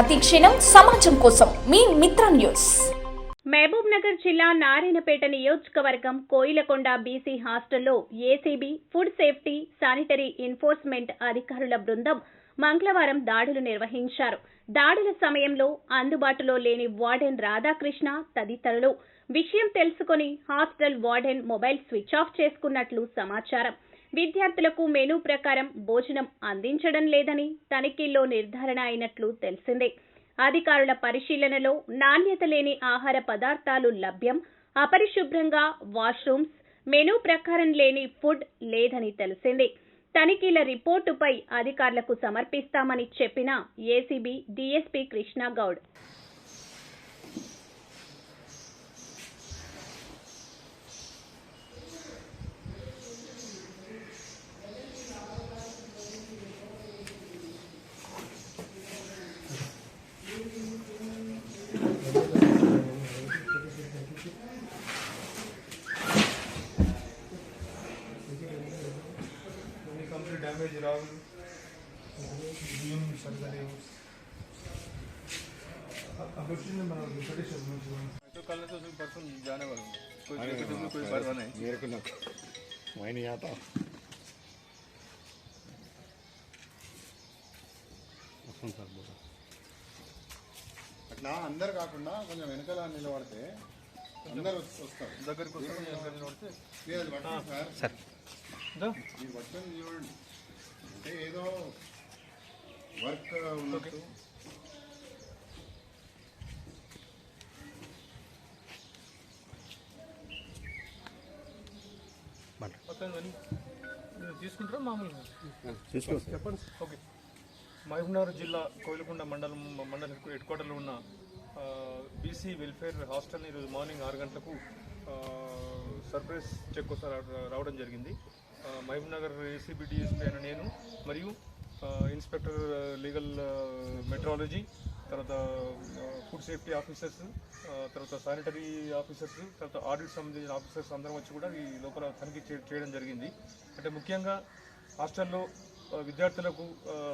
ప్రతి క్షణం సమాజం కోసం మీ మిత్ర న్యూస్. మహబూబ్ నగర్ జిల్లా నారాయణపేట నియోజకవర్గం కోయిలకొండ బీసీ హాస్టల్లో ACB, food safety, sanitary enforcement అధికారుల బృందం మంగళవారం దాడులు నిర్వహించారు. దాడుల సమయంలో అందుబాటులో లేని వార్డెన్ రాధాకృష్ణ తదితరులు విషయం తెలుసుకుని hostel warden mobile switch off చేసుకున్నట్లు సమాచారం. విద్యార్థులకు మెనూ ప్రకారం భోజనం అందించడం లేదని తనిఖీల్లో నిర్ధారణ అయినట్లు తెలిసిందే. అధికారుల పరిశీలనలో నాణ్యత లేని ఆహార పదార్థాలు లభ్యం, అపరిశుభ్రంగా వాష్రూమ్స్, మెనూ ప్రకారం లేని ఫుడ్ లేదని తెలిసింది. తనిఖీల రిపోర్టుపై అధికారులకు సమర్పిస్తామని చెప్పిన ACB DSP Krishna Goud damage Rahul surgery तो कल तो परसों जाने वाला हूँ कोई परवाह नहीं मेरे को मैं नहीं आता అట్లా అందరు కాకుండా కొంచెం వెనకాల నిలబడితే అందరు వస్తారు దగ్గరికి నిలబడితే సార్ ఈ బట్టలు చూడండి అంటే ఏదో వర్క్ ఉన్నట్టు తీసుకుంటారా మామూలుగా చెప్పండి. ఓకే, మహబూబ్నగర్ జిల్లా కోయిలకొండ మండల హెడ్ క్వార్టర్లో ఉన్న బీసీ వెల్ఫేర్ హాస్టల్ని ఈరోజు మార్నింగ్ 6 గంటలకు సర్ప్రైజ్ చెక్ ఒకసారి రావడం జరిగింది. మహబూబ్నగర్ ఏసీబీ డీఎస్పీ అయిన నేను మరియు ఇన్స్పెక్టర్ లీగల్ మెట్రాలజీ, తర్వాత ఫుడ్ సేఫ్టీ ఆఫీసర్స్, తర్వాత శానిటరీ ఆఫీసర్స్, తర్వాత ఆడిట్ సంబంధించిన ఆఫీసర్స్ అందరం వచ్చి కూడా ఈ లోపల తనిఖీ చేయడం జరిగింది. అంటే ముఖ్యంగా హాస్టల్లో విద్యార్థులకు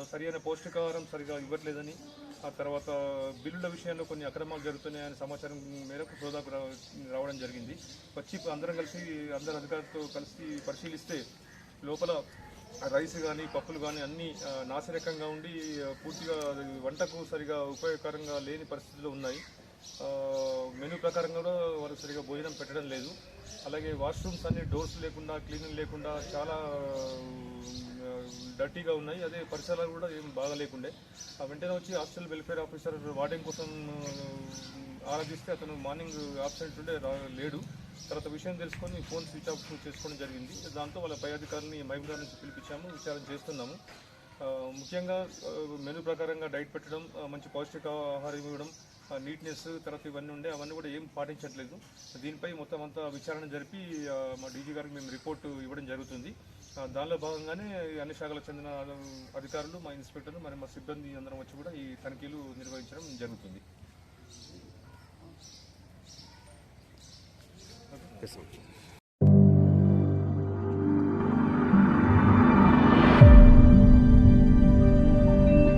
సరైన పౌష్టికాహారం సరిగా ఇవ్వట్లేదని, ఆ తర్వాత బిల్లుల విషయంలో కొన్ని అక్రమాలు జరుగుతున్నాయనే సమాచారం మేరకు సోదాకు రావడం జరిగింది. వచ్చి అందరు అధికారులతో కలిసి పరిశీలిస్తే లోపల రైస్ కానీ పప్పులు కానీ అన్నీ నాసిరకంగా ఉండి పూర్తిగా వంటకు సరిగా ఉపయోగకరంగా లేని పరిస్థితుల్లో ఉన్నాయి. మెనూ ప్రకారం కూడా వారు సరిగా భోజనం పెట్టడం లేదు. అలాగే వాష్రూమ్స్ అన్ని డోర్స్ లేకుండా, క్లీనింగ్ లేకుండా చాలా డర్టీగా ఉన్నాయి. అదే పరిసరాలు కూడా ఏం బాగా లేకుండే. వెంటనే వచ్చి హాస్టల్ వెల్ఫేర్ ఆఫీసర్ వార్డెన్ కోసం ఆరాధిస్తే అతను మార్నింగ్ ఆబ్సెంట్ ఉండే లేడు. తర్వాత విషయం తెలుసుకొని ఫోన్ స్విచ్ ఆఫ్ చేసుకోవడం జరిగింది. దాంతో వాళ్ళ పై అధికారులని మహబూబ్నగర్ నుంచి పిలిపించాము, విచారణ చేస్తున్నాము. ముఖ్యంగా మెనూ ప్రకారంగా డైట్ పెట్టడం, మంచి పౌష్టికాహారం ఇవ్వడం, నీట్నెస్, తర్వాత ఇవన్నీ ఉండే అవన్నీ కూడా ఏం పాటించట్లేదు. దీనిపై మొత్తం అంతా విచారణ జరిపి మా డీజీ గారికి మేము రిపోర్టు ఇవ్వడం జరుగుతుంది. దానిలో భాగంగానే అన్ని శాఖలకు చెందిన అధికారులు, మా ఇన్స్పెక్టర్లు, మరి మా సిబ్బంది అందరం వచ్చి కూడా ఈ తనిఖీలు నిర్వహించడం జరుగుతుంది.